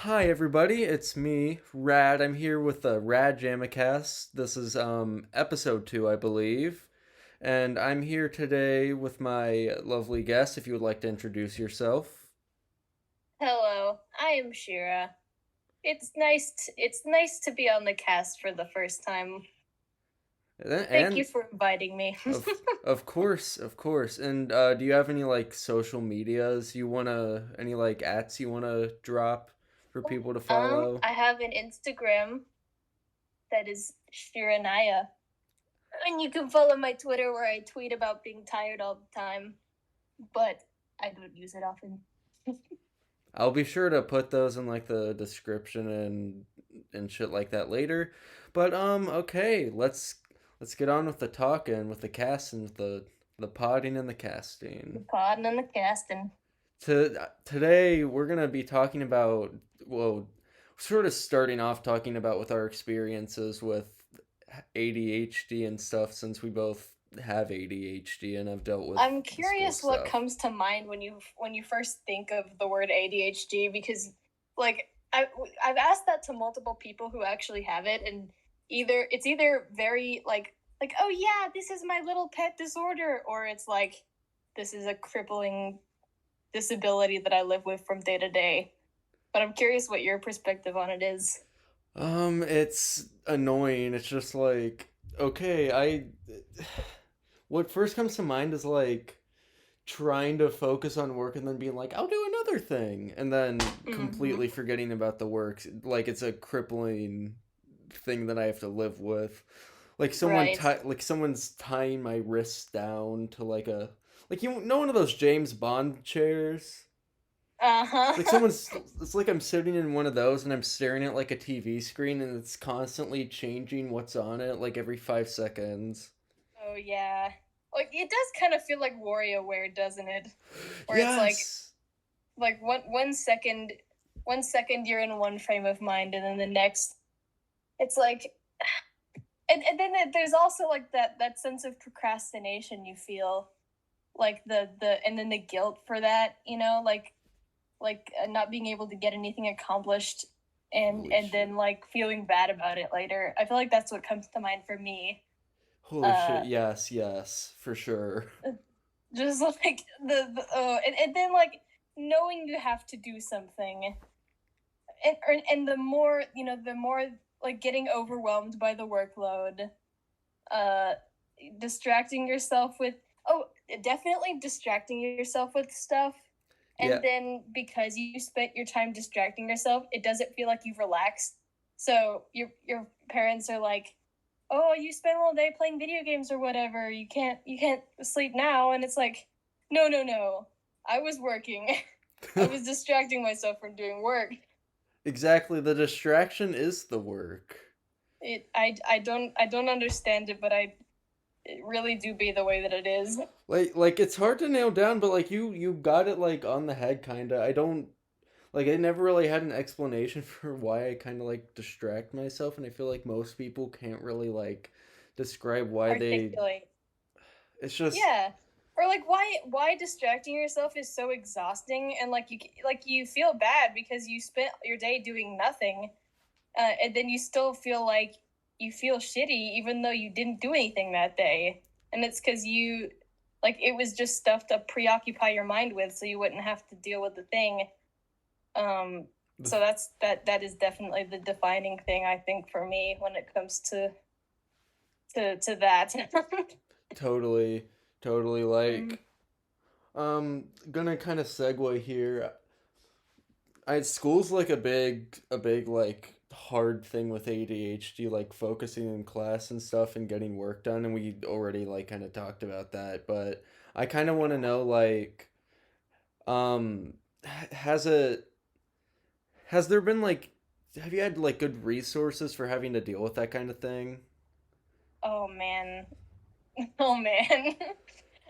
Hi everybody, it's me, Rad. I'm here with the Rad Jamma Cast. This is episode 2, I believe. And I'm here today with my lovely guest if you would like to introduce yourself. Hello, I am Shira. It's nice to be on the cast for the first time. Thank you And for inviting me. of course. And do you have any like social medias you want to any like ats you want to drop for people to follow? I have an Instagram that is Shiranaya. And you can follow my Twitter where I tweet about being tired all the time, but I don't use it often. I'll be sure to put those in like the description and shit like that later. But okay, let's get on with the talking, with the cast and with the podding and the The casting. pod and the casting. Today we're gonna be talking about, well, sort of starting off talking about with our experiences with ADHD and stuff, since we both have ADHD and have dealt with I'm the school curious what stuff. comes to mind when you first think of the word ADHD because like I've asked that to multiple people who actually have it, and it's either very like oh yeah, this is my little pet disorder, or it's like this is a crippling disability that I live with from day to day. But I'm curious what your perspective on it is. It's annoying. It's just like, okay, what first comes to mind is like trying to focus on work and then being like, I'll do another thing, and then Mm-hmm. completely forgetting about the work. Like it's a crippling thing that I have to live with. Like Right. like someone's tying my wrists down to like a like you know one of those James Bond chairs. It's like Uh-huh. it's like I'm sitting in one of those and I'm staring at like a TV screen and it's constantly changing what's on it like every 5 seconds. Oh yeah. Like it does kind of feel like WarioWare, doesn't it? Where it's Yes. like one second you're in one frame of mind, and then the next it's like and then there's also like that sense of procrastination you feel, like the and then the guilt for that, not being able to get anything accomplished, and Holy and shit. then like feeling bad about it later. I feel like that's what comes to mind for me. Holy uh shit. Yes, yes, for sure. just like and then like knowing you have to do something, and the more like getting overwhelmed by the workload, uh distracting yourself with oh definitely distracting yourself with stuff, Yeah. and then because you spent your time distracting yourself, it doesn't feel like you've relaxed. So your parents are like, oh, you spent all day playing video games or whatever, you can't sleep now, and it's like, no, I was working. I was distracting myself from doing work. Exactly, the distraction is the work. I don't understand it, but it really do be the way that it is. Like it's hard to nail down, but like you got it like on the head kinda. I don't like I never really had an explanation for why I kind of like distract myself, and I feel like most people can't really like describe why they. Articulate. It's just Yeah. Or like why distracting yourself is so exhausting, and like you feel bad because you spent your day doing nothing, and then you still feel like you feel shitty even though you didn't do anything that day, and it's because you like it was just stuff to preoccupy your mind with so you wouldn't have to deal with the thing. um the, so that is definitely the defining thing, I think, for me when it comes to that. totally, totally Mm. like gonna kind of segue here. I school's like a big like hard thing with ADHD, like focusing in class and stuff and getting work done, and we already like kind of talked about that, but I kind of want to know like has it has there been like have you had like good resources for having to deal with that kind of thing? Oh man. Oh man.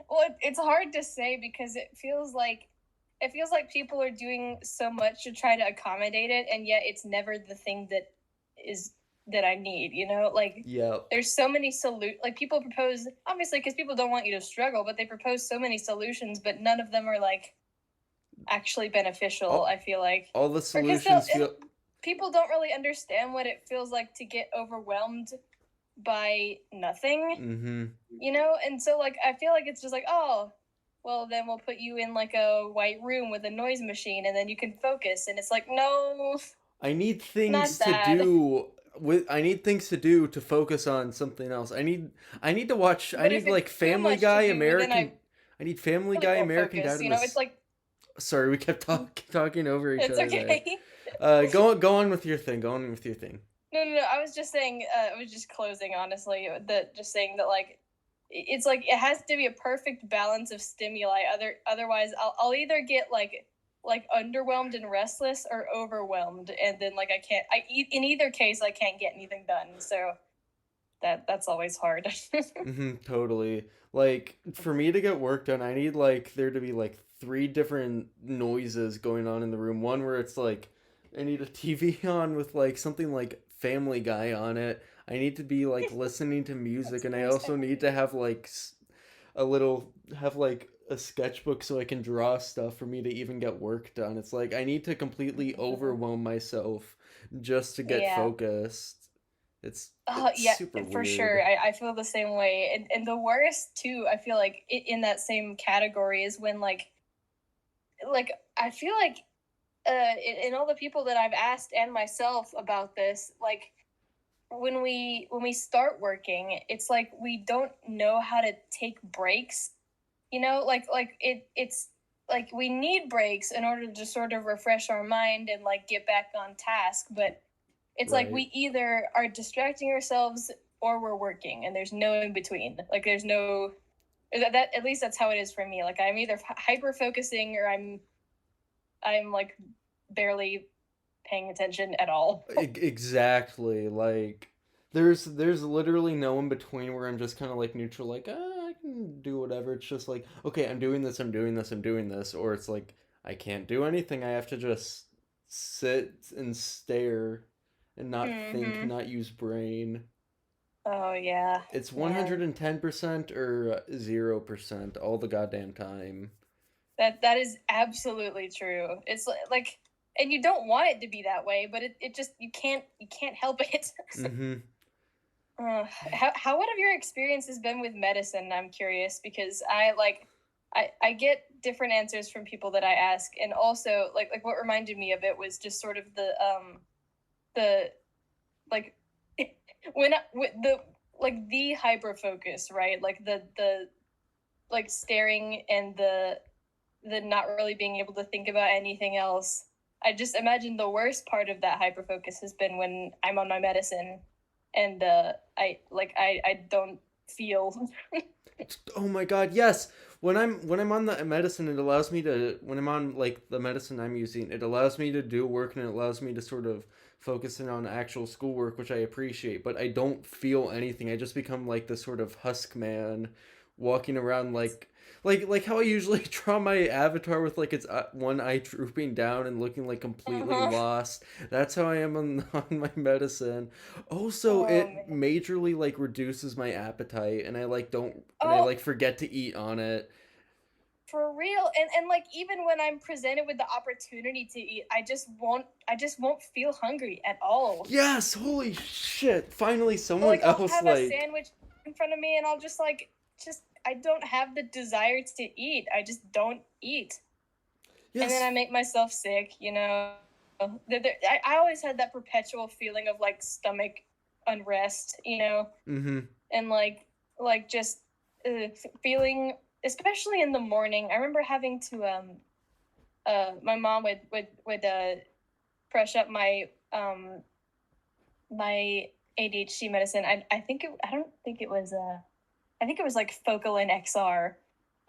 Well, it's hard to say because it feels like people are doing so much to try to accommodate it, and yet it's never the thing is that I need. Like Yep. there's so many like people propose, obviously because people don't want you to struggle, but they propose so many solutions, but none of them are like actually beneficial. all, I feel like, all the or because solutions feel. people don't really understand what it feels like to get overwhelmed by nothing, Mm-hmm. and so like I feel like it's just like, oh, well, then we'll put you in like a white room with a noise machine and then you can focus, and it's like, no, I need not things to that. do I need things to do to focus on something else. I need to watch I But need if it's like too Family much to Guy, do, then I I need Family really Guy, won't American Dad focus. in It's this. like, Sorry, we kept talking over each it's other there. okay. Go on with your thing. Go on with your thing. No. I was just saying. I was just closing. Honestly, that just saying that like, it's like it has to be a perfect balance of stimuli. Otherwise, I'll either get like underwhelmed and restless, or overwhelmed, and then like I can't. In either case, I can't get anything done. So that's always hard. Mm-hmm, totally. Like for me to get work done, I need like there to be like three different noises going on in the room. One where it's like I need a TV on with like something like Family Guy on it. I need to be like listening to music, That's and I very also need to sad. have like a little have like a sketchbook so I can draw stuff for me to even get work done. It's like I need to completely overwhelm myself just to get Yeah. focused. It's Yeah, super for sure. weird. I feel the same way. And the worst too, I feel like in that same category is when like I feel like in all the people that I've asked and myself about this, like when we start working, it's like we don't know how to take breaks. It's like we need breaks in order to sort of refresh our mind and like get back on task, but it's like Right. we either are distracting ourselves or we're working, and there's no in between. Like there's no that at least that's how it is for me. Like I'm either hyper focusing, or I'm like barely paying attention at all. Exactly. Like there's literally no in between where I'm just kind of like neutral, like I can do whatever. It's just like okay, I'm doing this, I'm doing this, I'm doing this, or it's like I can't do anything. I have to just sit and stare and not think, Mm-hmm. not use brain. Oh yeah, It's man. 110% or 0% all the goddamn time. That is absolutely true. It's like, and you don't want it to be that way, but it just you can't help it. Mm-hmm. How what have your experiences been with medicine? I'm curious because I get different answers from people that I ask, and also like what reminded me of it was just sort of the like when with the like the hyper focus, right? Like the like staring and the not really being able to think about anything else. I just imagine the worst part of that hyper focus has been when I'm on my medicine, and I don't feel. Oh my god, yes. When I'm on the medicine, it allows me to when I'm on like the medicine I'm using, it allows me to do work and it allows me to sort of focus in on actual schoolwork, which I appreciate, but I don't feel anything. I just become like this sort of husk man walking around like how I usually draw my avatar with like its one eye drooping down and looking like completely Uh-huh. lost. That's how I am on, on my medicine. Also, Oh it man. majorly like reduces my appetite and I like don't and I Oh, like forget to eat on it. for real. And like even when I'm presented with the opportunity to eat, I just won't feel hungry at all. Yes, holy shit. Finally Or, someone like I'll else have a like sandwich in front of me, and I'll just I don't have the desire to eat. I just don't eat. And then yes. I make myself sick. I always had that perpetual feeling of like stomach unrest, Mhm. and like just feeling, especially in the morning. I remember having to my mom would fresh up my ADHD medicine. I don't think it was I think it was like Focalin XR,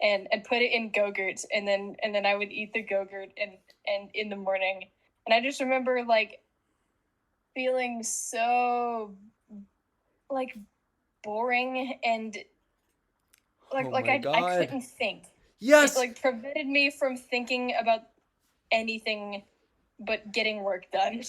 and put it in Go-Gurt, and then I would eat the Go-Gurt and in the morning. And I just remember like feeling so like boring, and like Oh like my I god. couldn't think. It Yes. like prevented me from thinking about anything but getting work done.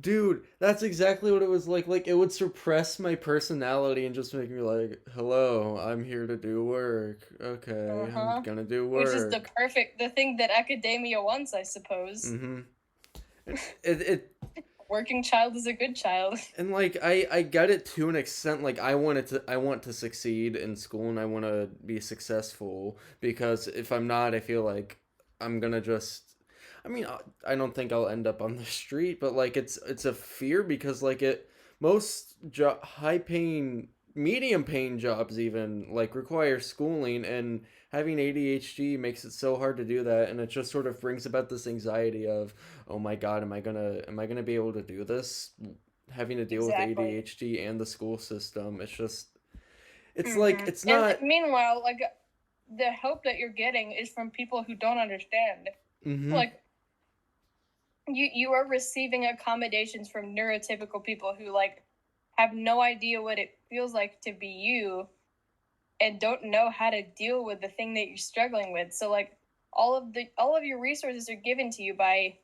Dude, that's exactly what it was like. Like, it would suppress my personality and just make me like, hello, I'm here to do work. Okay, I'm Uh-huh. gonna do Which is work. the thing that academia wants, I suppose. Mm-hmm. It Working child is a good child. and like I get it to an extent. Like, I want to succeed in school and I want to be successful, because if I'm not, I feel like I'm gonna just, I mean, I don't think I'll end up on the street, but like it's a fear, because like high paying, medium paying jobs even like require schooling, and having ADHD makes it so hard to do that, and it just sort of brings about this anxiety of, oh my god, am I gonna be able to do this? Having to deal with Exactly. ADHD and the school system, it's like Mm-hmm. it's And not. meanwhile, like the help that you're getting is from people who don't understand. Mm-hmm. Like you are receiving accommodations from neurotypical people who like have no idea what it feels like to be you and don't know how to deal with the thing that you're struggling with. So like all of your resources are given to you by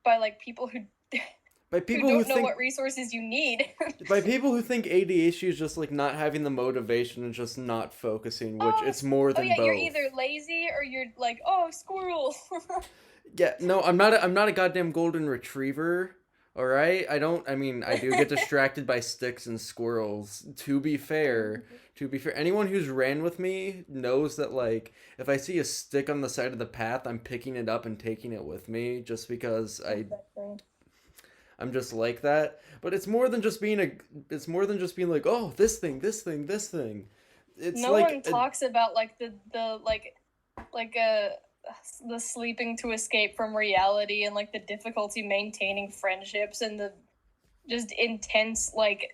like people who By who people who don't know think what resources you need. by people who think ADHD is just like not having the motivation and just not focusing, which oh, it's more oh than yeah, you're both. either lazy or you're like, oh, squirrel. Yeah, no, I'm not a goddamn golden retriever. All right? I mean, I do get distracted by sticks and squirrels. To be fair, anyone who's ran with me knows that like if I see a stick on the side of the path, I'm picking it up and taking it with me just because Exactly. I'm just like that. But it's more than just being like, "Oh, this thing." It's No like one talks about like the like the sleeping to escape from reality and like the difficulty maintaining friendships and the just intense like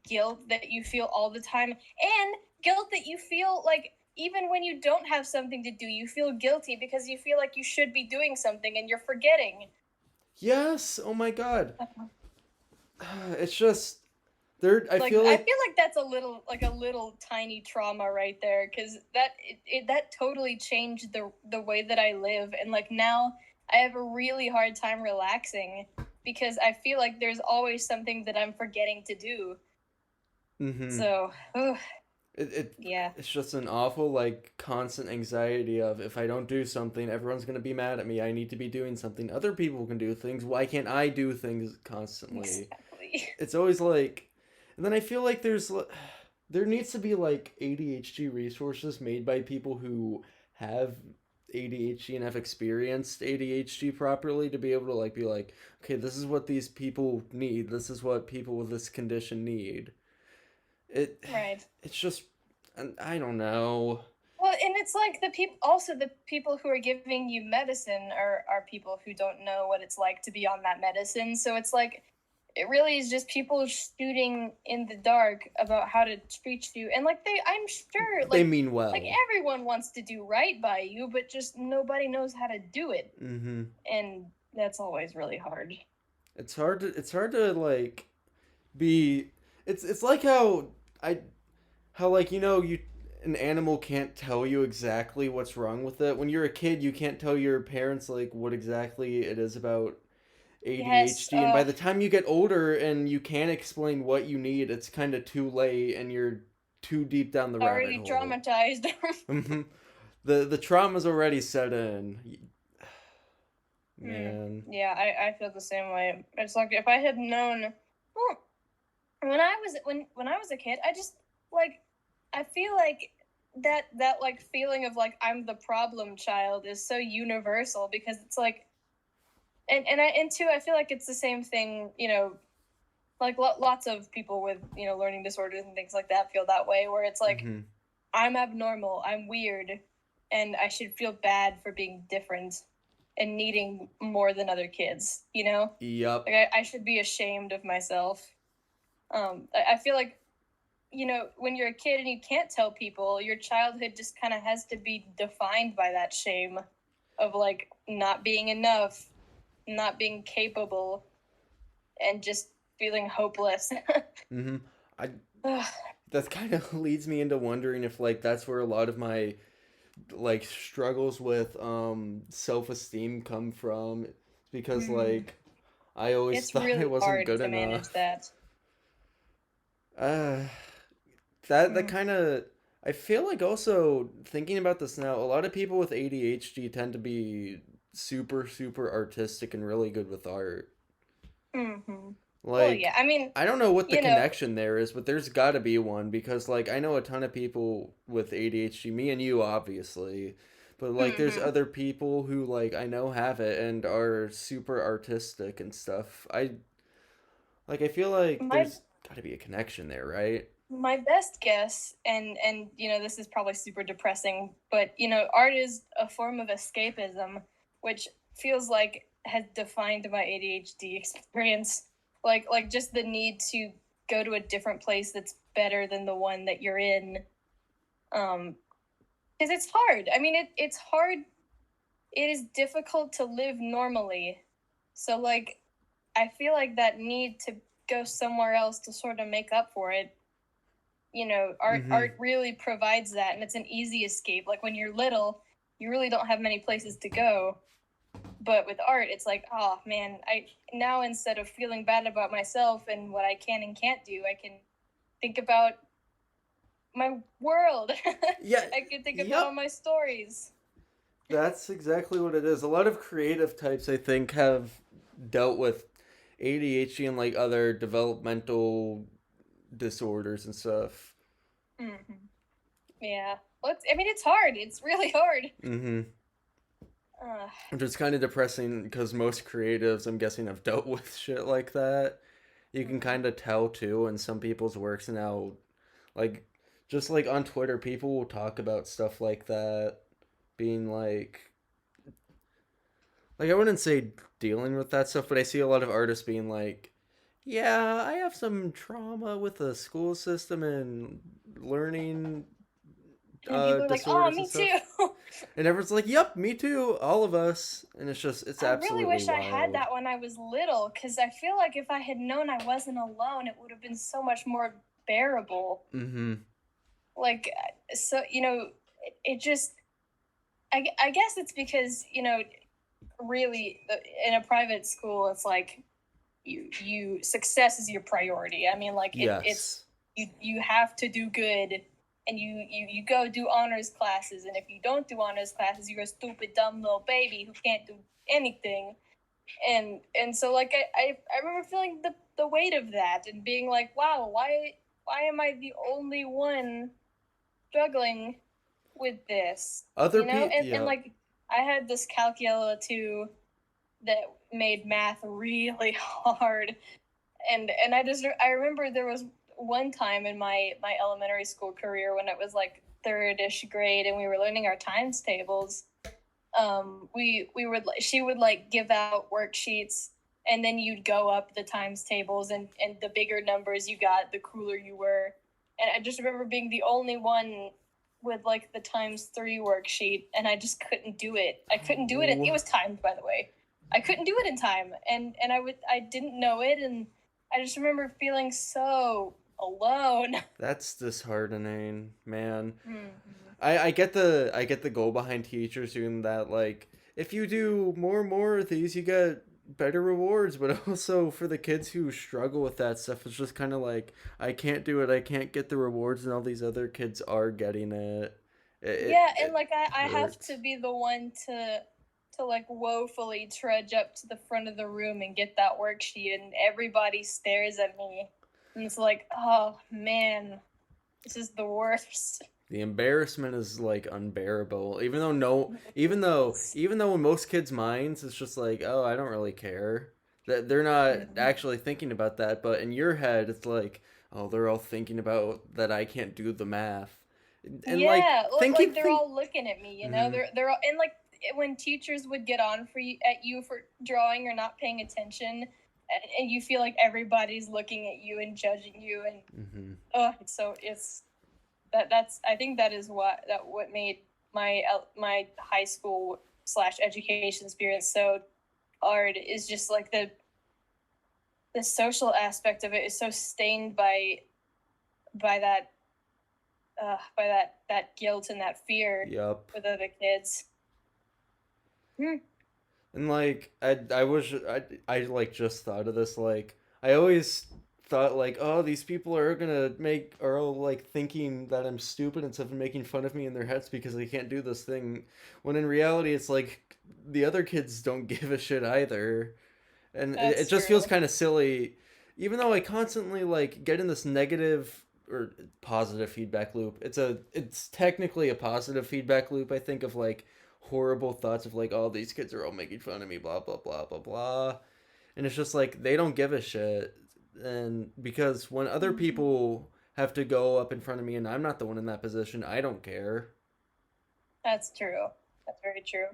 guilt that you feel all the time, and guilt that you feel like even when you don't have something to do you feel guilty because you feel like you should be doing something and you're forgetting. yes, oh my god. It's just there I Like feel I like feel like that's a little tiny trauma right there because that totally changed the way that I live, and like now I have a really hard time relaxing because I feel like there's always something that I'm forgetting to do. mhm. So It, it yeah, it's just an awful like constant anxiety of, if I don't do something, everyone's gonna be mad at me. I need to be doing something. Other people can do things. Why can't I do things constantly? exactly. It's always like, and then I feel like there needs to be like ADHD resources made by people who have ADHD and have experienced ADHD properly, to be able to like be like, okay, this is what these people need. This is what people with this condition need. It Right. it's just, and I don't know. Well, and it's like the people who are giving you medicine are people who don't know what it's like to be on that medicine. So it's like it really is just people shooting in the dark about how to treat you, and like I'm sure They mean like well. everyone wants to do right by you, but just nobody knows how to do it, Mm-hmm. and that's always really hard. It's hard to like be. It's like how I how like you an animal can't tell you exactly what's wrong with it. When you're a kid, you can't tell your parents like what exactly it is about Yes, ADHD, and by the time you get older and you can't explain what you need, it's kind of too late and you're too deep down the rabbit already hole. traumatized. Mhm. The trauma's already set in. Hmm. Man. Yeah, I feel the same way. It's like if I had known, well, when I was a kid, I just like I feel like that like feeling of like I'm the problem child is so universal because it's like and two, I feel like it's the same thing, like lots of people with, learning disorders and things like that feel that way where it's like Mm-hmm. I'm abnormal, I'm weird, and I should feel bad for being different and needing more than other kids, Yup. Like I should be ashamed of myself. I feel like, when you're a kid and you can't tell people, your childhood just kind of has to be defined by that shame of like not being enough, not being capable, and just feeling hopeless. Mm-hmm. I that kind of leads me into wondering if like that's where a lot of my like struggles with self-esteem come from, because Mm. like I always It's thought I really wasn't hard good to manage enough. that. Uh, that Mm. kind of, I feel like also thinking about this now, a lot of people with ADHD tend to be super artistic and really good with art. Hmm. Well, Like, yeah. I mean, I don't know what the you know. connection there is, but there's got to be one because, like, I know a ton of people with ADHD, me and you, obviously, but like, there's Hmm. other people who, like, I know have it and are super artistic and stuff. I feel like My there's got to be a connection there, right? my best guess, and this is probably super depressing, but art is a form of escapism, which feels like has defined my ADHD experience. Like just the need to go to a different place that's better than the one that you're in. Um, because it's hard. I mean, it's hard. It is difficult to live normally. So like, I feel like that need to go somewhere else to sort of make up for it, Mm-hmm. art really provides that, and it's an easy escape. Like when you're little, you really don't have many places to go, but with art it's like, oh man, I now, instead of feeling bad about myself and what I can and can't do, I can think about my world. Yeah. I can think about all Yep. my stories. That's exactly what it is. A lot of creative types, I think, have dealt with ADHD and like other developmental disorders and stuff. Mm-hmm. Yeah, well, I mean, it's hard, it's really hard. Mm-hmm. uh, Which is kind of depressing because most creatives, I'm guessing, have dealt with shit like that. You can mm-hmm. kind of tell too in some people's works now, like just like on Twitter, people will talk about stuff like that, being like I wouldn't say dealing with that stuff, but I see a lot of artists being like, yeah, I have some trauma with the school system and learning And people are like, oh, disorders and me stuff. too. And everyone's like, yep, me too, all of us. And it's I really absolutely wish I had wild. that when I was little, because I feel like if I had known I wasn't alone, it would have been so much more bearable. Mm-hmm. Like, so, it just, I guess it's because, really, in a private school, it's like success is your priority. I mean, like, it's, Yes. you have to do good, and you go do honors classes, and if you don't do honors classes, you're a stupid, dumb little baby who can't do anything. And so like I remember feeling the weight of that and being like, wow, why am I the only one struggling with this, Other people, and yep. like I had this calcula too that made math really hard. And I remember there was one time in my elementary school career when it was like third-ish grade and we were learning our times tables. We would, she would like give out worksheets, and then you'd go up the times tables, and the bigger numbers you got, the cooler you were. And I just remember being the only one with like the times three worksheet, and I just couldn't do it. I couldn't do it. It was timed, by the way. I couldn't do it in time, and I didn't know it, and I just remember feeling so alone. That's disheartening, man. Mm-hmm. I get the goal behind teachers doing that. Like, if you do more and more of these, you get better rewards. But also for the kids who struggle with that stuff, it's just kind of like I can't do it. I can't get the rewards, and all these other kids are getting it. Yeah, and It like I have to hurts. be the one to like woefully trudge up to the front of the room and get that worksheet, and everybody stares at me, and it's like, oh man, this is the worst. The embarrassment is like unbearable. Yes. Even though in most kids' minds it's just like, oh, I don't really care. That they're not Mhm. actually thinking about that, but in your head it's like, oh, they're all thinking about that I can't do the math. And like Yeah, thinking like they're think all looking at me, mm, they're all, and like when teachers would get on for you at you for drawing or not paying attention, and you feel like everybody's looking at you and judging you, and mm-hmm. oh, it's that's I think that is what made my high school slash education experience so hard, is just like the social aspect of it is so stained by that that guilt and that fear Yup. with other kids. Hmm. And like I like just thought of this, like I always thought like, oh, these people are gonna make are all like thinking that I'm stupid and stuff and making fun of me in their heads because they can't do this thing, when in reality it's like the other kids don't give a shit either. And it That's just feels true. kind of silly, even though I constantly like get in this negative or positive feedback loop. It's technically a positive feedback loop, I think, of like horrible thoughts of like, oh, these kids are all making fun of me, blah blah blah blah blah. And it's just like they don't give a shit. And because when other Mhm. people have to go up in front of me and I'm not the one in that position, I don't care. That's true. That's very true.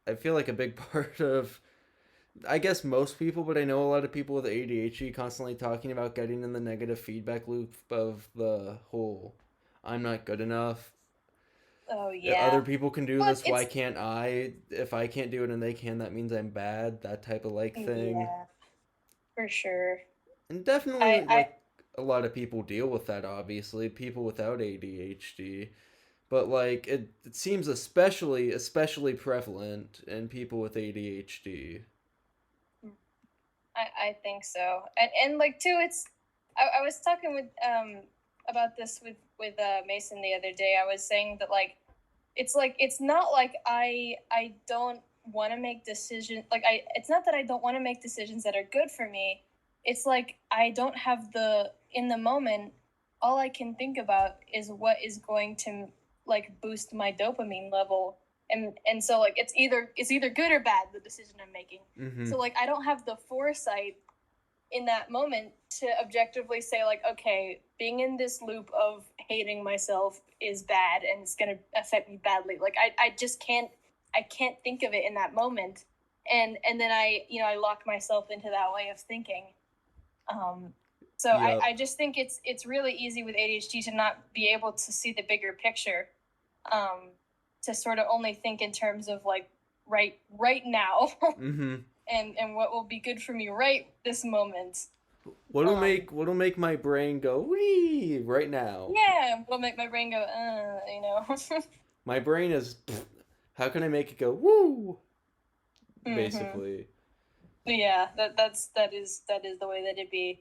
I feel like a big part of, I guess most people, but I know a lot of people with ADHD constantly talking about getting in the negative feedback loop of the whole I'm not good enough. Oh Other yeah. people can do But this, why it's can't I? If I can't do it and they can, that means I'm bad, that type of like thing. yeah, for sure. And definitely I like a lot of people deal with that, obviously, people without ADHD. But like it seems especially prevalent in people with ADHD. I think so. And like too, I was talking with about this with Mason the other day. I was saying that like it's not like I don't want to make decisions, like I it's not that I don't want to make decisions that are good for me. It's like I don't have the in the moment, all I can think about is what is going to like boost my dopamine level. And so like it's either good or bad, the decision I'm making. Mm-hmm. So like I don't have the foresight in that moment to objectively say like, okay, being in this loop of hating myself is bad and it's going to affect me badly. Like I just can't think of it in that moment. And then I lock myself into that way of thinking. um so I Yep. just think it's really easy with ADHD to not be able to see the bigger picture, um to sort of only think in terms of like right now. Mm-hmm. And what will be good for me right this moment. Um, What'll make my brain go wee right now? yeah, will make my brain go, My brain is how can I make it go woo? mm-hmm. Basically. Yeah, that is the way that it be.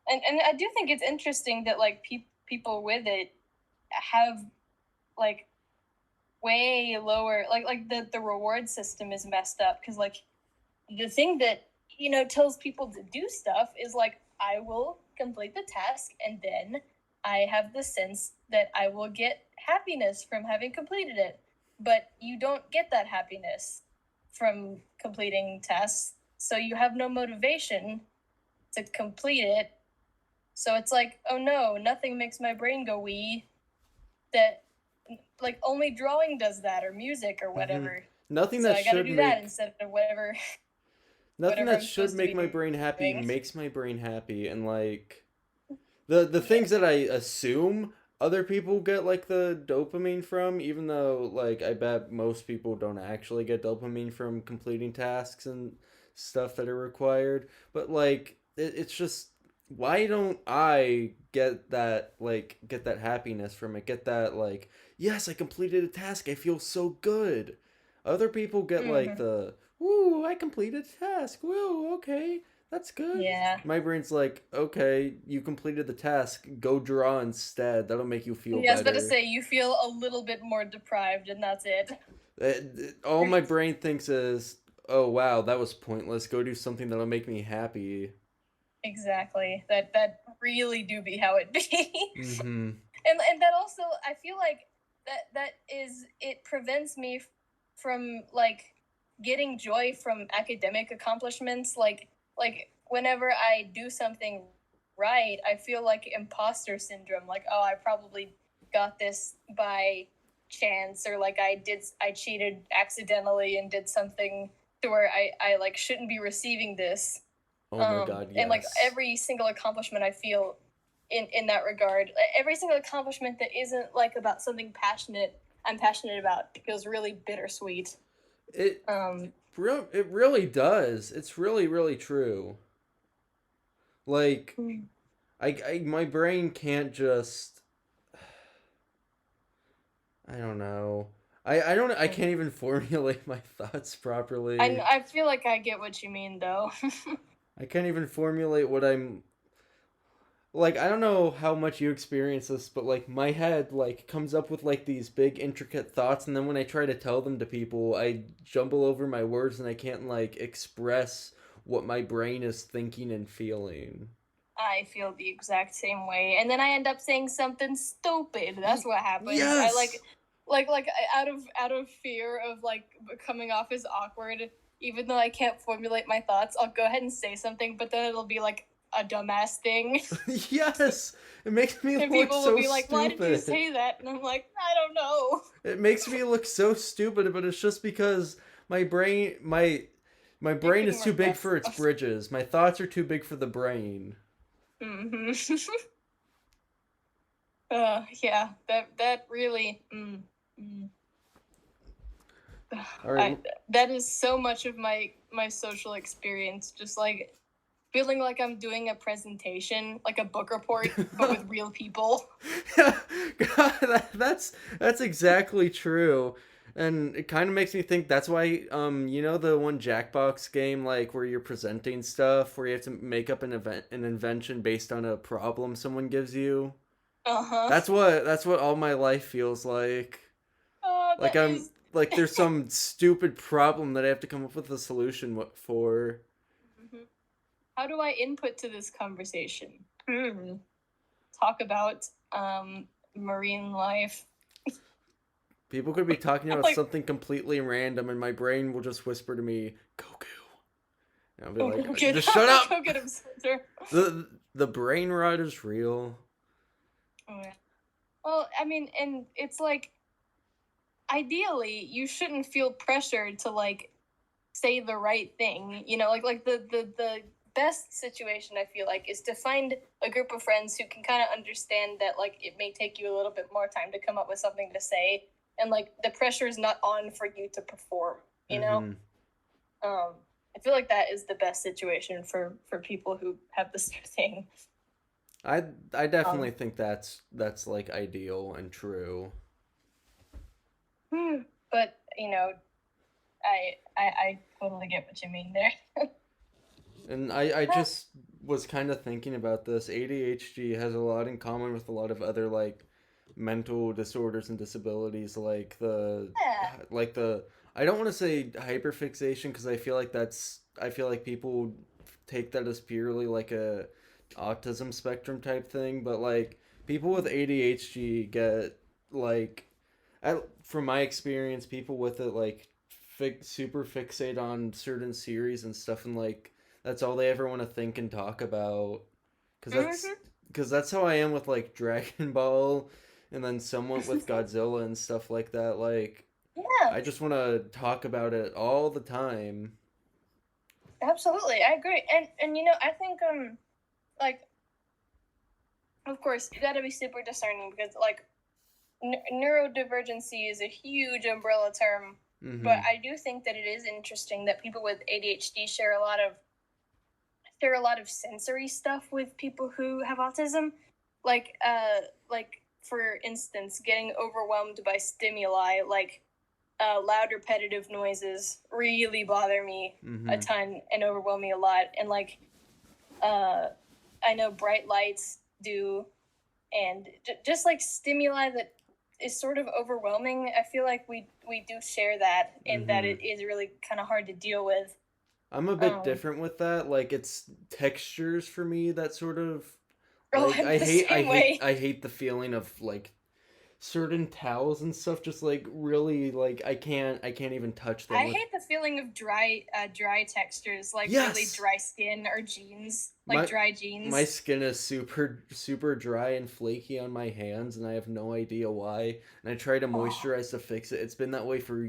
And I do think it's interesting that like people with it have like way lower, like the reward system is messed up because like the thing that tells people to do stuff is like I will complete the task and then I have the sense that I will get happiness from having completed it. But you don't get that happiness from completing tasks, so you have no motivation to complete it. So it's like, oh no, nothing makes my brain go wee. That like only drawing does that, or music, or Mm-hmm. whatever. Nothing So that I got to should do that make instead of whatever nothing whatever that I'm should supposed to make be my brain happy doing. makes my brain happy. And like the Yeah. things that I assume other people get like the dopamine from, even though like I bet most people don't actually get dopamine from completing tasks and stuff that are required. But like it's just, why don't I get that happiness from it? Get that like, yes, I completed a task. I feel so good. Other people get like Mm-hmm. the woo, I completed a task. Woo, okay. That's good. Yeah. My brain's like, okay, you completed the task. Go draw instead. That'll make you feel Yeah, I was about to better. say you feel a little bit more deprived, and that's it. All my brain thinks is, oh wow, that was pointless. Go do something that'll make me happy. Exactly. That really do be how it be. Mm-hmm. And that also I feel like that is it prevents me from like getting joy from academic accomplishments. Like whenever I do something right, I feel like imposter syndrome. Like, oh, I probably got this by chance, or like I cheated accidentally and did something to where I like shouldn't be receiving this. Oh my god, And like yes. every single accomplishment I feel in that regard, every single accomplishment that isn't like about something passionate I'm passionate about, it feels really bittersweet. It um it really does. It's really true. Like I my brain can't just, I don't know. I can't even formulate my thoughts properly. I feel like I get what you mean though. I can't even formulate what I'm like. I don't know how much you experience this, but like my head like comes up with like these big intricate thoughts, and then when I try to tell them to people, I jumble over my words and I can't like express what my brain is thinking and feeling. I feel the exact same way, and then I end up saying something stupid. That's what happens. I Yes. like out of fear of like coming off as awkward. Even though I can't formulate my thoughts, I'll go ahead and say something, but then it'll be like a dumbass thing. Yes. It makes me And look people will so be like, "Why did you stupid. say that?" And I'm like, "I don't know." It makes me look so stupid, but it's just because my brain my my You brain can is too work big that for its stuff. bridges. My thoughts are too big for the brain. Hmm. Yeah, that really. All right. I that is so much of my social experience. Just like feeling like I'm doing a presentation, like a book report, but with real people. God, that's exactly true. And it kind of makes me think that's why you know the one Jackbox game like where you're presenting stuff where you have to make up an invention based on a problem someone gives you. Uh huh. That's what all my life feels like. Oh, Like that I'm is. like there's some stupid problem that I have to come up with a solution for. Mhm. How do I input to this conversation? Talk about marine life. People could be talking about Like, something completely random, and my brain will just whisper to me, "Goku," and I'll be go like, get "Just shut up." go get him, soldier. The brain rot is real. Oh, yeah. Well, I mean, and it's like ideally you shouldn't feel pressured to like say the right thing. Like the best situation I feel like is to find a group of friends who can kind of understand that like it may take you a little bit more time to come up with something to say, and like the pressure is not on for you to perform. You know, Hmm. um, I feel like that is the best situation for people who have the same thing. I I Um, definitely think that's like ideal and true. but I totally get what you mean there. And I just was kind of thinking about this. ADHD has a lot in common with a lot of other like mental disorders and disabilities Yeah. like the I don't want to say hyperfixation because I feel like people take that as purely like a autism spectrum type thing, but like people with ADHD get like from my experience people with it like super fixate on certain series and stuff, and like that's all they ever want to think and talk about because that's Mm-hmm. because that's how I am with like Dragon Ball, and then somewhat with Godzilla and stuff like that. Like Yeah, I just want to talk about it all the time. absolutely. I agree. And I think like of course you got to be super discerning because like neurodivergency is a huge umbrella term, but Mm-hmm. I do think that it is interesting that people with ADHD share a lot of sensory stuff with people who have autism. Like for instance, getting overwhelmed by stimuli like loud repetitive noises really bother me a Mm-hmm. ton and overwhelm me a lot. And like uh, I know bright lights do, and just like stimuli that is sort of overwhelming. I feel like we do share that, and that Mm-hmm. it is really kind of hard to deal with. I'm a bit Um, different with that. Like it's textures for me that sort of oh, like I'm the same way. I hate the feeling of like certain towels and stuff just like really like I can't even touch them I with. hate the feeling of dry textures, like really Yes. dry skin or jeans, like My dry my jeans. skin is super dry and flaky on my hands and I have no idea why. And I try to Oh, moisturize to fix it. It's been that way for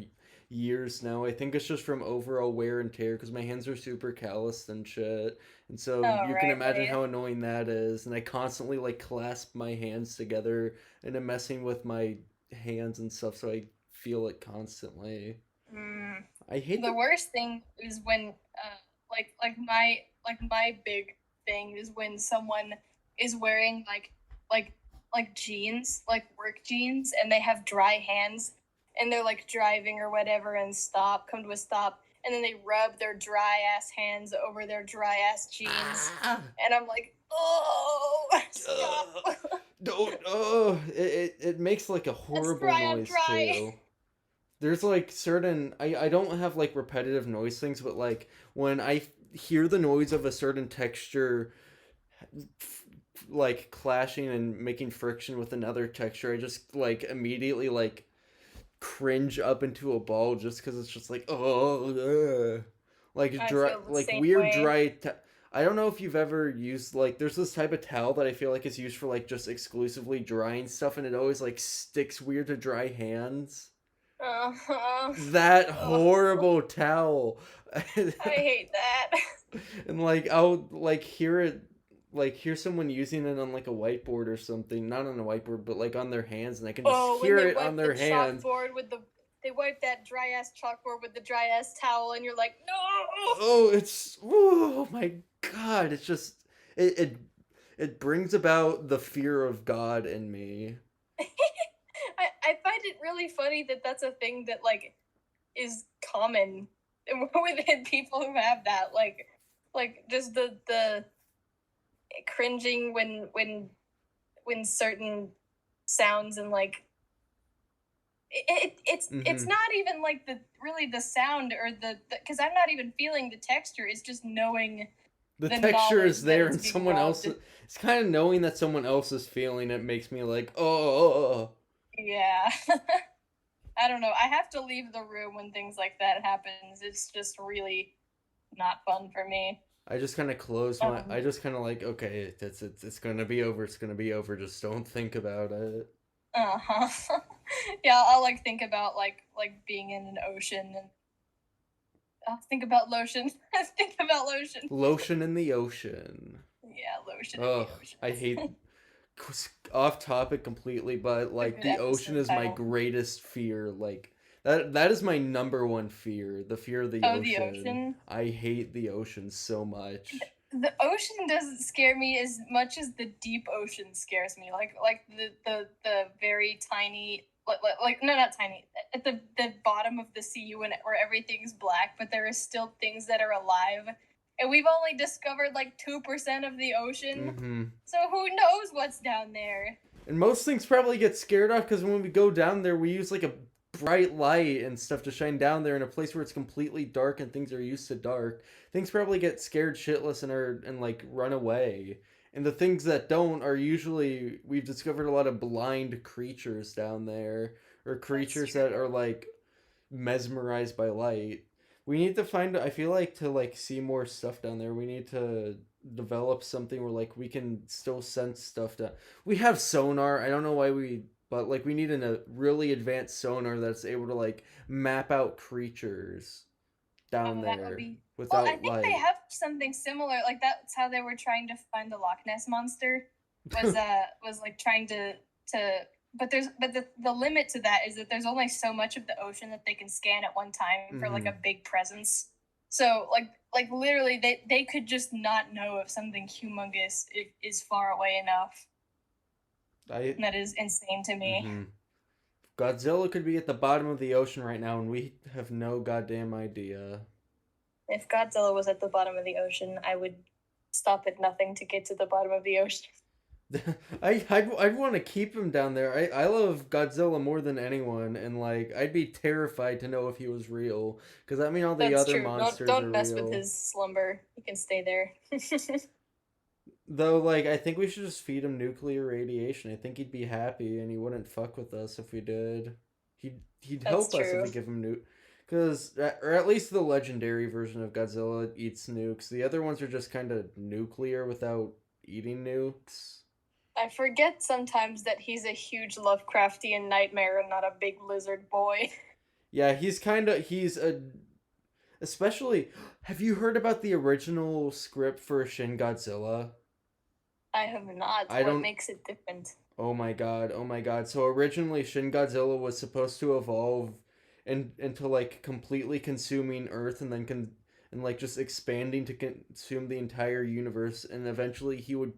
years now. I think it's just from overall wear and tear because my hands are super calloused and shit. And so oh, you can imagine right. how annoying that is. And I constantly like clasp my hands together and I'm messing with my hands and stuff so I feel it constantly. Mm. I hate The the worst thing is when like my big thing is when someone is wearing like like jeans, like work jeans, and they have dry hands, and they're like driving or whatever and come to a stop, and then they rub their dry ass hands over their dry ass jeans, Ah, and I'm like, oh, uh, stop. don't. Oh, it makes like a That's horrible dry on noise dry. too. There's like certain I don't have like repetitive noise things, but like when I hear the noise of a certain texture like clashing and making friction with another texture, I just like immediately like cringe up into a ball just because it's just like oh like I dry feel the like same weird way. I don't know if you've ever used like there's this type of towel that I feel like is used for like just exclusively drying stuff and it always like sticks weird to dry hands. Uh-huh. That Oh, horrible towel. I hate that. And like I'll like hear it like hear someone using it on like a whiteboard or something, not on a whiteboard but like on their hands and I can just Oh, when hear they it on wipe the their hands. chalkboard with the they wipe that dry ass chalkboard with the dry ass towel, and you're like, no. Oh, it's oh my god, it's just it it brings about the fear of God in me. I find it really funny that that's a thing that like is common within people who have that like just the cringing when certain sounds and like it's Mhm. not even like the really the sound or the because I'm not even feeling the texture. It's just knowing The the texture knowledge is that there it's and being someone else rubbed. it's kind of knowing that someone else is feeling it makes me like oh. Yeah. I don't know. I have to leave the room when things like that happens. It's just really not fun for me. I just kind of close my. Um, I just kind of like, okay, it's gonna be over. It's gonna be over. Just don't think about it. uh-huh. Yeah, I'll like think about like being in an ocean and I'll think about lotion. Think about lotion. Lotion in the ocean. Yeah, lotion in the Ugh, I hate. ocean. Off topic completely, but A like good the ocean episode is my title. greatest fear. Like that is my number one fear. The fear of the Oh, the ocean. ocean. I hate the ocean so much. The ocean doesn't scare me as much as the deep ocean scares me. Like the very tiny like no, not tiny, at the bottom of the sea when where everything's black but there is still things that are alive, and we've only discovered like 2% of the ocean, Mm-hmm. so who knows what's down there. And most things probably get scared off because when we go down there, we use like a bright light and stuff to shine down there in a place where it's completely dark and things are used to dark. Things probably get scared shitless and like run away. And the things that don't are usually we've discovered a lot of blind creatures down there or That's creatures that true. are like mesmerized by light. We need to find I feel like to like see more stuff down there. We need to develop something where like we can still sense stuff down. We have sonar. I don't know why we but like we need a really advanced sonar that's able to like map out creatures down Oh, that would there be. Well, I without think they light. have something similar. Like that's how they were trying to find the Loch Ness monster. Was like trying to. But the limit to that is that there's only so much of the ocean that they can scan at one time for like Mm-hmm. a big presence. So like literally they could just not know if something humongous is far away enough. I And that is insane to me. mm-hmm. Godzilla could be at the bottom of the ocean right now and we have no goddamn idea. If Godzilla was at the bottom of the ocean, I would stop at nothing to get to the bottom of the ocean. I'd want to keep him down there. I love Godzilla more than anyone, and like I'd be terrified to know if he was real, because I mean all the That's other true. monsters Don't are mess with real. his slumber. He can stay there. Though like I think we should just feed him nuclear radiation. I think he'd be happy, and he wouldn't fuck with us if we did. He'd That's help us if true. we give him because or at least the legendary version of Godzilla eats nukes. The other ones are just kind of nuclear without eating nukes. I forget sometimes that he's a huge Lovecraftian nightmare and not a big lizard boy. Yeah, he's a especially, have you heard about the original script for Shin Godzilla? I have not. I What don't. makes it different? Oh my god. Oh my god. So originally, Shin Godzilla was supposed to evolve into like completely consuming Earth and then and like just expanding to consume the entire universe, and eventually he would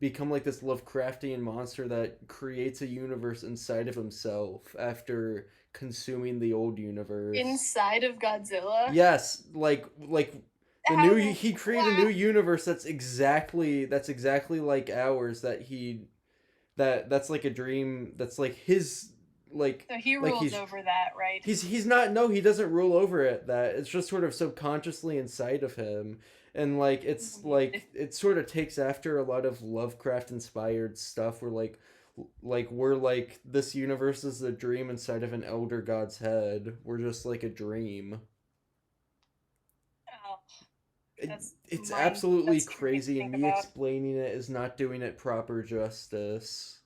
become like this Lovecraftian monster that creates a universe inside of himself after consuming the old universe. Inside of Godzilla? Yes, the How? new he created a new universe that's exactly like ours that's like a dream that's like his like So he like rules over that, right? he's not no he doesn't rule over it that it's just sort of subconsciously inside of him and like it's Weird. like it sort of takes after a lot of Lovecraft inspired stuff where like we're like this universe is a dream inside of an elder god's head. We're just like a dream. Oh, that's It's mind. absolutely That's scary to crazy, and think me about. explaining it is not doing it proper justice.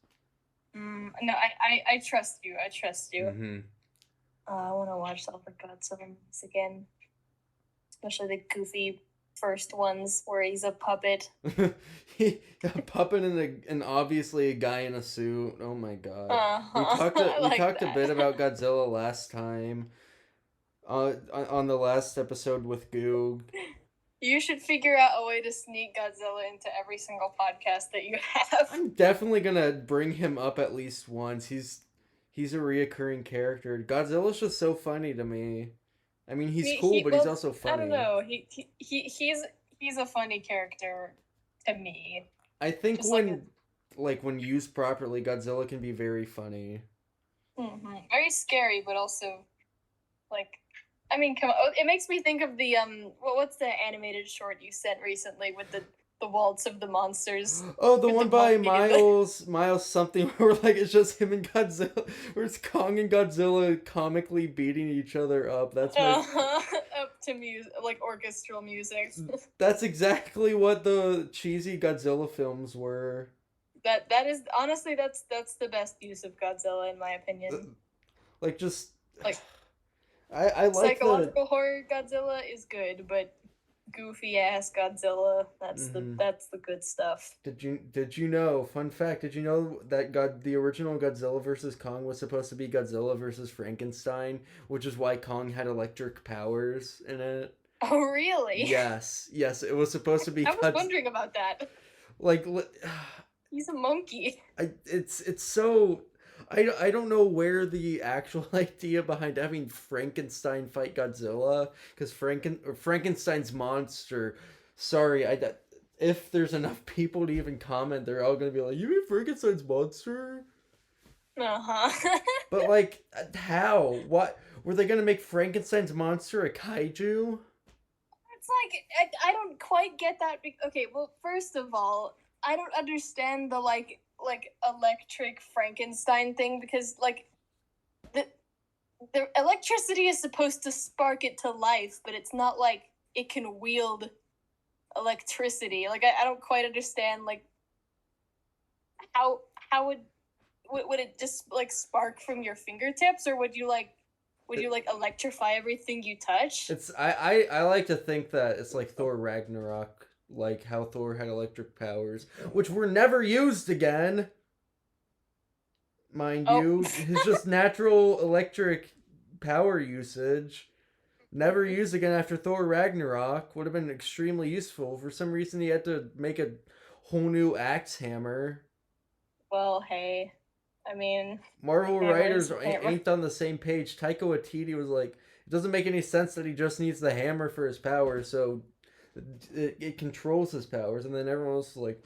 No, I trust you. I trust you. Mm-hmm. I want to watch all the Godzilla movies again, especially the goofy first ones where he's a puppet. A puppet and obviously a guy in a suit. Oh my god. I We like talked a bit that. about Godzilla last time. On the last episode with Goog. You should figure out a way to sneak Godzilla into every single podcast that you have. I'm definitely gonna bring him up at least once. He's a reoccurring character. Godzilla's just so funny to me. I mean, he's cool, but he's Well, also I don't funny. know. He's a funny character to me. I think Just like when used properly, Godzilla can be very funny. very scary, but also like, I mean, come on. It makes me think of the what's the animated short you sent recently with the Waltz of the Monsters? Oh, the With one the by monkey and the- Miles something where like it's just him and Godzilla, where it's Kong and Godzilla comically beating each other up. That's my up to music, like orchestral music. That's exactly what the cheesy Godzilla films were. That is honestly that's the best use of Godzilla in my opinion. Like just Like I like psychological horror Godzilla is good, but goofy ass Godzilla, that's the good stuff. did you know, fun fact, did you know that the original Godzilla versus Kong was supposed to be Godzilla versus Frankenstein, which is why Kong had electric powers in it? Oh really? Yes, it was supposed to be I was wondering about that. like He's a monkey. it's so I don't know where the actual idea behind having Frankenstein fight Godzilla, because Frankenstein's monster. Sorry, if there's enough people to even comment, they're all gonna be like, "You mean Frankenstein's monster?" But like, how? What were they gonna make Frankenstein's monster a kaiju? It's like I don't quite get that. Okay, well, first of all, I don't understand the like electric Frankenstein thing because like the electricity is supposed to spark it to life, but it's not like it can wield electricity. Like I don't quite understand like how would it just like spark from your fingertips, or would you like electrify everything you touch? It's I like to think that it's like Thor Ragnarok, like how Thor had electric powers, which were never used again. Mind you, his just natural electric power usage never used again after Thor Ragnarok would have been extremely useful. For some reason, he had to make a whole new axe hammer. Well, hey, I mean, Marvel writers hammer. ain't on the same page. Taika Waititi was like, it doesn't make any sense that he just needs the hammer for his powers, so it controls his powers. And then everyone else was like,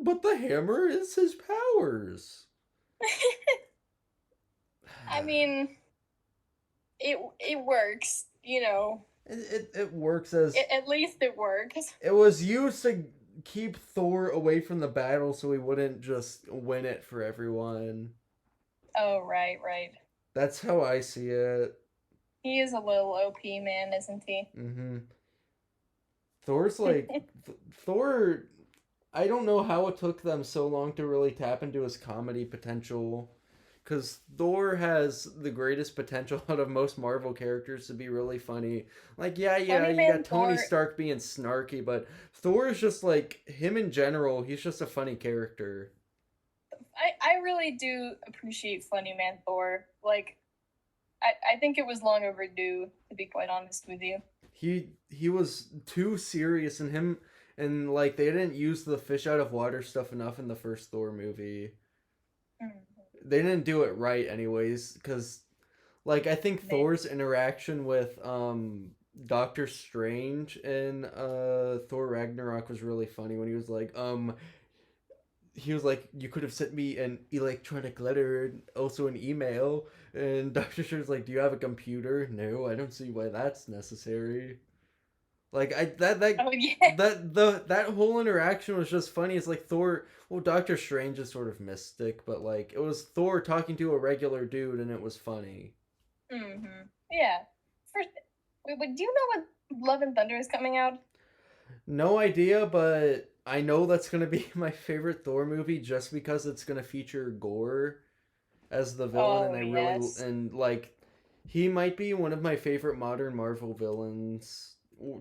but the hammer is his powers. I mean, it works, you know. It works as At least it works. it was used to keep Thor away from the battle so he wouldn't just win it for everyone. Oh, right. That's how I see it. He is a little OP man, isn't he? Mm-hmm. Thor's like Thor. I don't know how it took them so long to really tap into his comedy potential. Because Thor has the greatest potential out of most Marvel characters to be really funny. Like, yeah, Funny you man got Tony Thor. Stark being snarky, but Thor is just like, him in general, he's just a funny character. I really do appreciate Funny Man Thor. Like, I think it was long overdue, to be quite honest with you. He was too serious, and him, and like, they didn't use the fish out of water stuff enough in the first Thor movie. Mm. They didn't do it right anyways, because Like I think Maybe. Thor's interaction with Doctor Strange in Thor Ragnarok was really funny when he was like, you could have sent me an electronic letter and also an email. And Dr. Strange's like, do you have a computer? No, I don't see why that's necessary. Like I Oh yeah. that whole interaction was just funny. It's like Thor. Well, Doctor Strange is sort of mystic, but like it was Thor talking to a regular dude, and it was funny. Yeah. First, wait, do you know what Love and Thunder is coming out? No idea, but I know that's gonna be my favorite Thor movie just because it's gonna feature Gore as the villain, and Oh I really yes. and like he might be one of my favorite modern Marvel villains.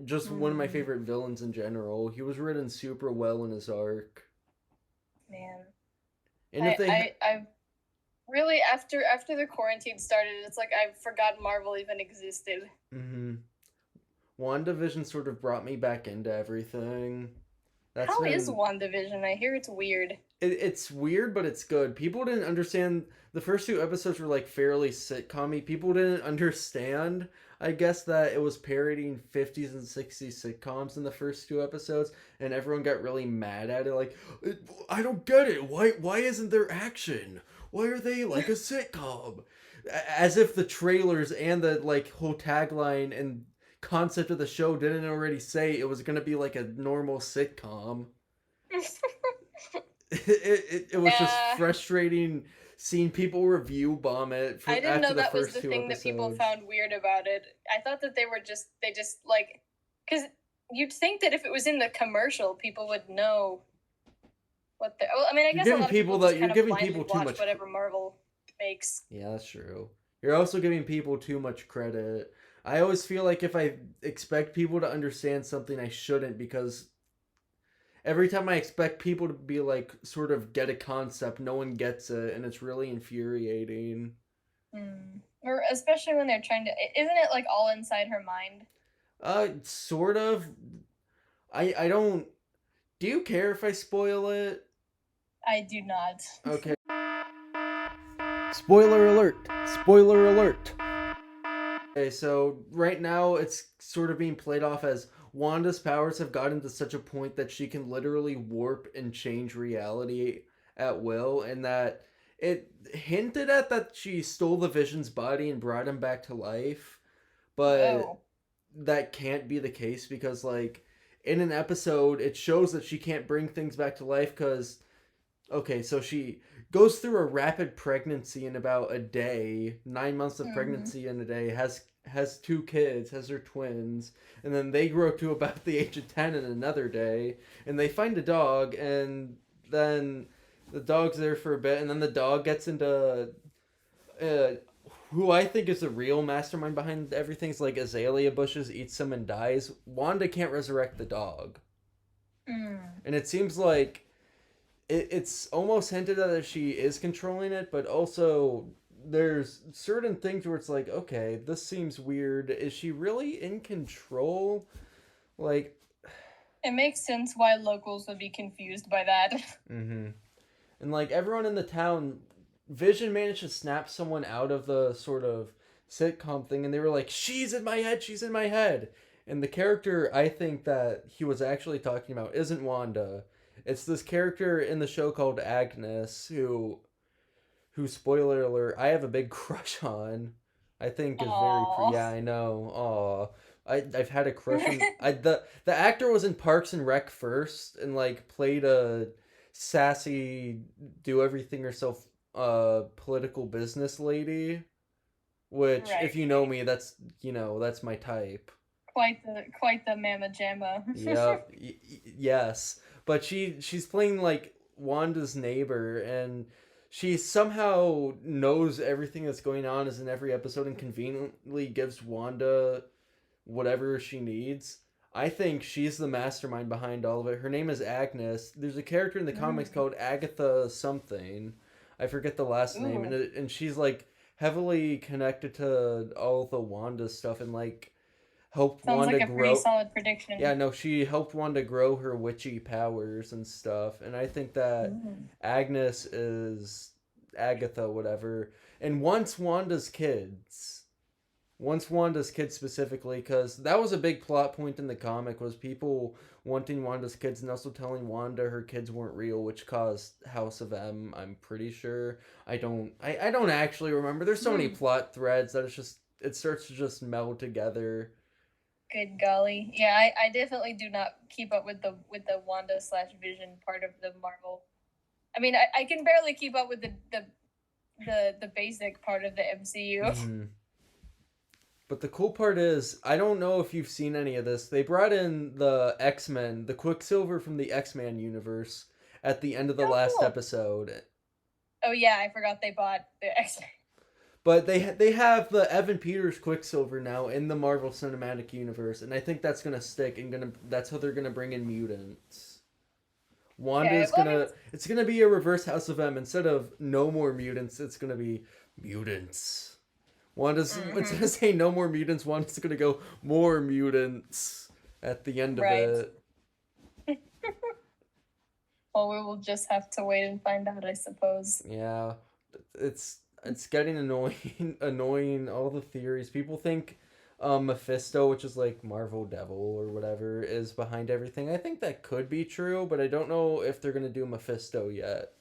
Just one of my Mm, favorite villains in general. He was written super well in his arc. man. And if I, they I I really after the quarantine started, it's like I forgot Marvel even existed. mm-hmm. WandaVision sort of brought me back into everything. That's How is been WandaVision? I hear it's weird. it's weird, but it's good. People didn't understand the first two episodes were like fairly sitcom-y. People didn't understand, I guess, that it was parodying 50s and 60s sitcoms in the first two episodes, and everyone got really mad at it. Like, I don't get it. Why isn't there action? Why are they like a sitcom? As if the trailers and the like whole tagline and concept of the show didn't already say it was gonna be like a normal sitcom. It was just Yeah, frustrating seeing people review bomb it I for didn't after know the that was first the two thing that people episodes. found weird about it. I thought that they just like, because you'd think that if it was in the commercial, people would know what the. Well, I mean, I guess a lot of people just You're kind of giving blindly people too watch much. whatever Marvel makes. Yeah, that's true. You're also giving people too much credit. I always feel like if I expect people to understand something, I shouldn't because every time I expect people to be like sort of get a concept, no one gets it, and it's really infuriating. Or especially when they're trying to. Isn't it like all inside her mind? Sort of. I don't. Do you care if I spoil it? I do not. Okay. Spoiler alert! Spoiler alert! Okay, so right now it's sort of being played off as Wanda's powers have gotten to such a point that she can literally warp and change reality at will, and that it hinted at that she stole the Vision's body and brought him back to life, but Whoa. that can't be the case because, like, in an episode, it shows that she can't bring things back to life because okay, so she goes through a rapid pregnancy in about a day, 9 months of Mm-hmm. pregnancy in a day, has two kids, has her twins, and then they grow to about the age of 10 in another day, and they find a dog, and then the dog's there for a bit, and then the dog gets into uh, who I think is the real mastermind behind everything's like azalea bushes, eats them and dies. Wanda can't resurrect the dog. Mm. And it seems like it's almost hinted at that she is controlling it, but also there's certain things where it's like, okay, this seems weird. Is she really in control? Like, It makes sense why locals would be confused by that. mm-hmm. And like everyone in the town, Vision managed to snap someone out of the sort of sitcom thing, and they were like, "She's in my head. She's in my head." And the character I think that he was actually talking about isn't Wanda. It's this character in the show called Agnes, who spoiler alert, I have a big crush on. I think is very Aww. yeah, I know. Aw. I've had a crush on the actor was in Parks and Rec first and like played a sassy do everything herself political business lady, which Right, if you know right. me that's that's my type. Quite the Mama Jamma. Yep. Yes. But she's playing like Wanda's neighbor and she somehow knows everything that's going on is in every episode and conveniently gives Wanda whatever she needs. I think she's the mastermind behind all of it. Her name is Agnes. There's a character in the comics Mm. called Agatha something. I forget the last name Ooh, and she's like heavily connected to all the Wanda stuff and like helped sounds Wanda like a pretty grow solid yeah, prediction. no, she helped Wanda grow her witchy powers and stuff. And I think that Mm. Agnes is Agatha, whatever, and once Wanda's kids specifically, because that was a big plot point in the comic, was people wanting Wanda's kids and also telling Wanda her kids weren't real, which caused House of M. I'm pretty sure. I don't actually remember. There's so many Hmm. plot threads that it starts to just meld together. Good golly. Yeah, I definitely do not keep up with the Wanda slash Vision part of the Marvel. I mean, I can barely keep up with the basic part of the MCU. Mm-hmm. But the cool part is, I don't know if you've seen any of this. They brought in the X-Men, the Quicksilver from the X-Men universe at the end of the Oh, last cool. episode. Oh yeah, I forgot they bought the X-Men. But they have the Evan Peters Quicksilver now in the Marvel Cinematic Universe, and I think that's gonna stick and that's how they're gonna bring in mutants. Okay, Wanda's well, I mean, gonna it's gonna be a reverse House of M. Instead of no more mutants, it's gonna be mutants. Wanda's instead of saying no more mutants, Wanda's gonna go more mutants at the end of right. it. Well, we will just have to wait and find out, I suppose. Yeah, it's getting annoying. Annoying. All the theories. People think Mephisto, which is like Marvel Devil or whatever, is behind everything. I think that could be true, but I don't know if they're gonna do Mephisto yet.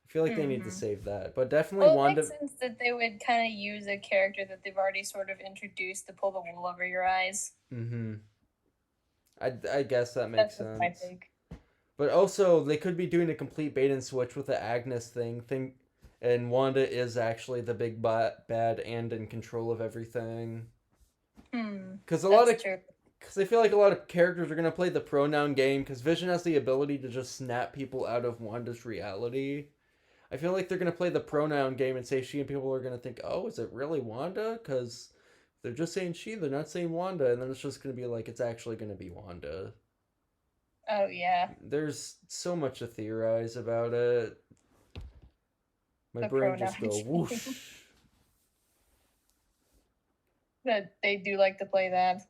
I feel like they need to save that, but definitely Well, it makes Wanda. sense that they would kind of use a character that they've already sort of introduced to pull the wool over your eyes. Mm-hmm. I guess that makes That's just my sense. take. But also, they could be doing a complete bait and switch with the Agnes thing. And Wanda is actually the big bad and in control of everything. Because That's true. because I feel like a lot of characters are gonna play the pronoun game. Because Vision has the ability to just snap people out of Wanda's reality. I feel like they're gonna play the pronoun game and say she, and people are gonna think, oh, is it really Wanda? Because they're just saying she, they're not saying Wanda, and then it's just gonna be like it's actually gonna be Wanda. Oh yeah, There's so much to theorize about it. My the brain pronoun just go game. whoosh. That they do like to play that.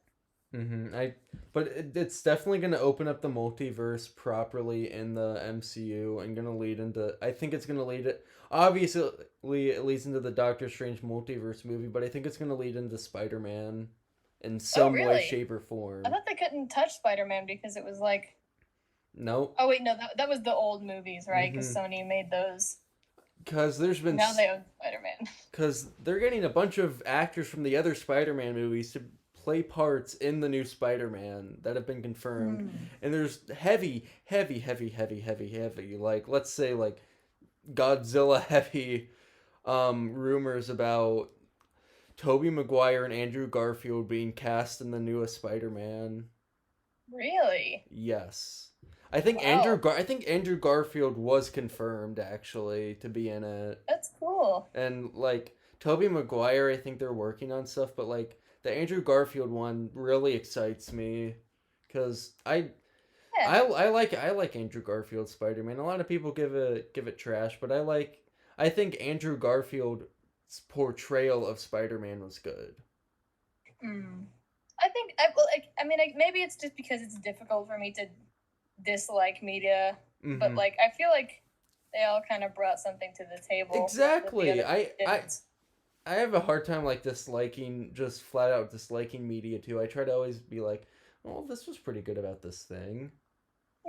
But it's definitely gonna open up the multiverse properly in the MCU and gonna lead into. I think it's gonna lead it. Obviously, it leads into the Doctor Strange multiverse movie, but I think it's gonna lead into Spider Man in Oh some way, really? shape, or I form. thought they couldn't touch Spider-Man because it was like. Nope. Oh wait, no, that was the old movies, right? Because Mm-hmm. Sony made those. Because there's been Now they own Spider-Man. because they're getting a bunch of actors from the other Spider-Man movies to play parts in the new Spider-Man that have been confirmed, and there's heavy, like let's say like Godzilla heavy rumors about Tobey Maguire and Andrew Garfield being cast in the newest Spider-Man. Really? Yes. Wow, I think Andrew Garfield was confirmed actually to be in it. that's cool. And like Toby Maguire, I think they're working on stuff, but like the Andrew Garfield one really excites me because Yeah. I like Andrew Garfield Spider Man. A lot of people give it trash, but I think Andrew Garfield's portrayal of Spider Man was good. I think I mean maybe it's just because it's difficult for me to dislike media, but Mm-hmm. like I feel like they all kind of brought something to the table that the Exactly. other didn't. I have a hard time like disliking just flat out disliking media too. I try to always be like, oh, this was pretty good about this thing.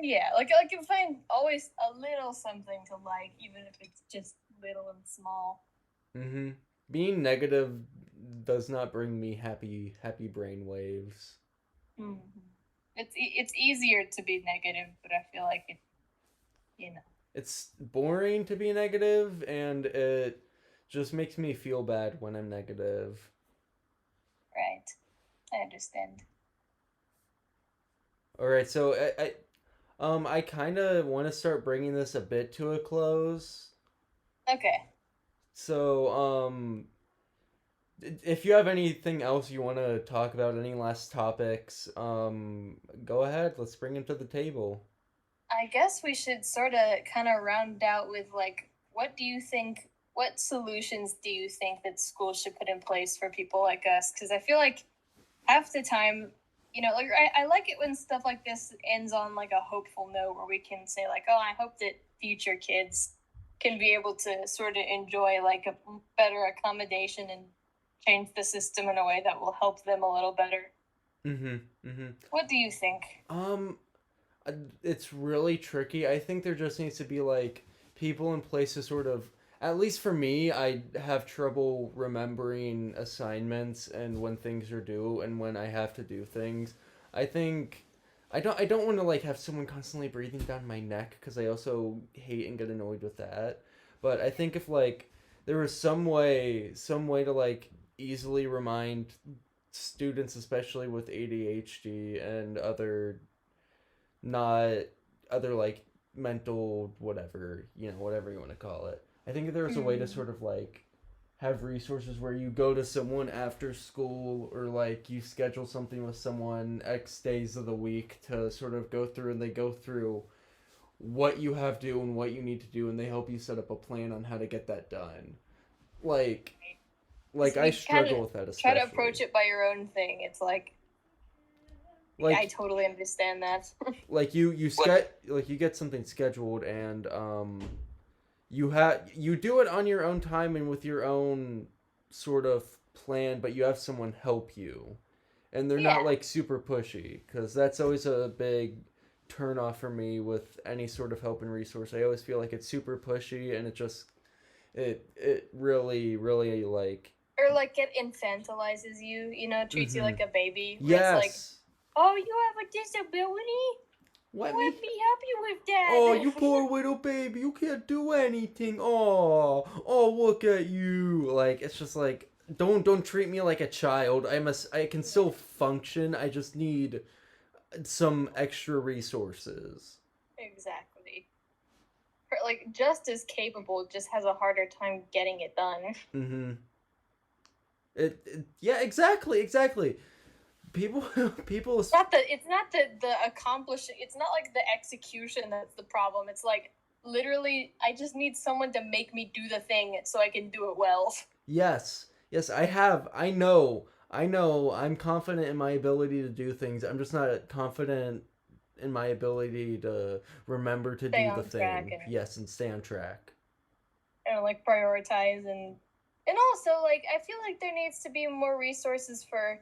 Yeah, like you find always a little something to like, even if it's just little and small. Mm-hmm. Being negative does not bring me happy brain waves. Mm-hmm. It's easier to be negative, but I feel like it, you know, It's boring to be negative, and it just makes me feel bad when I'm negative. right? I understand. All right, so I kind of want to start bringing this a bit to a close. Okay. So if you have anything else you want to talk about, any last topics, go ahead. Let's bring them to the table. I guess we should sort of kind of round out with like, what do you think? What solutions do you think that schools should put in place for people like us? Because I feel like half the time, like I like it when stuff like this ends on like a hopeful note where we can say like, oh, I hope that future kids can be able to sort of enjoy like a better accommodation and change the system in a way that will help them a little better. Mm-hmm. Mm-hmm. What do you think? Um, it's really tricky. I think there just needs to be like people in place to sort of, at least for me, I have trouble remembering assignments and when things are due and when I have to do things. I think I don't want to like have someone constantly breathing down my neck because I also hate and get annoyed with that. But I think if like there was some way to like easily remind students, especially with ADHD and not other like mental whatever, whatever you want to call it. I think if there was a way to Mm. sort of like have resources where you go to someone after school or like you schedule something with someone X days of the week to sort of go through, and they go through what you have to do and what you need to do, and they help you set up a plan on how to get that done. Like Because I you kind of struggle with that try to especially. approach it by your own thing. It's like I Like totally understand that. you get something scheduled, and you do it on your own time and with your own sort of plan, but you have someone help you, and they're not Yeah, like super pushy, because that's always a big turn off for me with any sort of help and resource. I always feel like it's super pushy, and it really like. or like it infantilizes you. You know, treats you Mm-hmm. like a baby. Where it's like, Yes. oh, you have a disability. Let Let me. me help you with Oh, you that. poor little baby, you can't do anything. Oh, look at you. Like it's just like don't treat me like a child. I can still function. I just need some extra resources. Exactly. Like just as capable, just has a harder time getting it done. Mhm. Yeah, exactly. People people It's not the accomplishing. It's not like the execution that's the problem. It's like literally, I just need someone to make me do the thing so I can do it well. Yes. Yes, I know. I'm confident in my ability to do things. I'm just not confident in my ability to remember to Stay do the on track thing. Yes, and stay on track. and like prioritize and also like I feel like there needs to be more resources for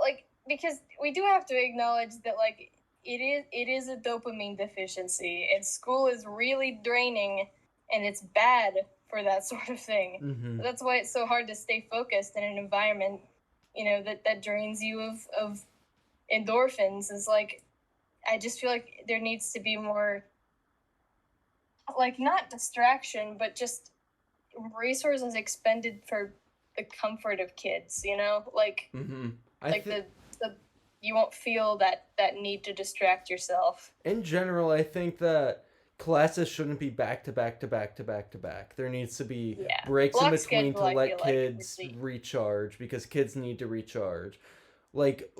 like because we do have to acknowledge that like it is a dopamine deficiency and school is really draining and it's bad for that sort of thing. Mhm. That's why it's so hard to stay focused in an environment that drains you of endorphins. Is like I just feel like there needs to be more like not distraction but just resources expended for the comfort of kids, like Mhm. I like think the you won't feel that need to distract yourself. in general, I think that classes shouldn't be back to back to back to back to back. There needs to be Yeah, breaks in block between schedule. to I let feel like kids really. recharge, because kids need to recharge. Like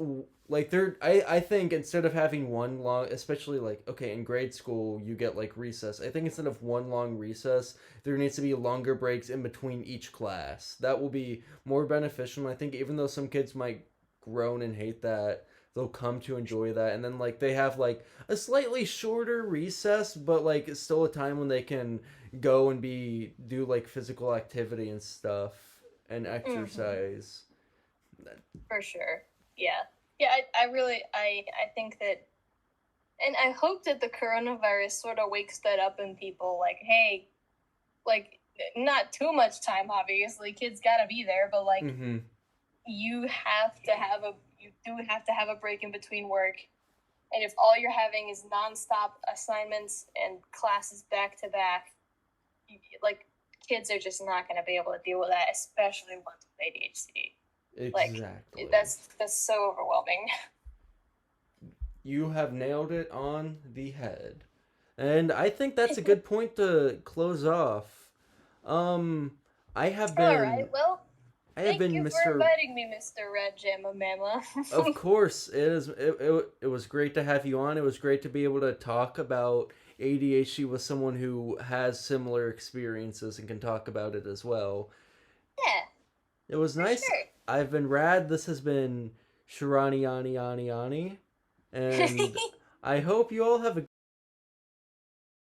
I think instead of having one long, especially like, okay, in grade school you get like recess. I think instead of one long recess, there needs to be longer breaks in between each class. That will be more beneficial. I think even though some kids might groan and hate that, they'll come to enjoy that. And then like they have like a slightly shorter recess, but like it's still a time when they can go and be do like physical activity and stuff and Mm-hmm. exercise. For sure. Yeah, yeah. I think that, and I hope that the coronavirus sort of wakes that up in people. Like, hey, like not too much time. Obviously, kids gotta be there, but like Mm-hmm. you do have to have a break in between work. And if all you're having is nonstop assignments and classes back to back, like kids are just not going to be able to deal with that, especially ones with ADHD. Like Exactly. that's so overwhelming. You have nailed it on the head. And I think that's a good point to close off. Um I have All right, been well, I have thank been you for Mr. inviting me, Mr. Rad Jamma Mama. Of course, it was great to have you on. It was great to be able to talk about ADHD with someone who has similar experiences and can talk about it as well. Yeah, It was for nice. I've been Rad. This has been Shirani Yani Yani Yani. sure. And I hope you all have a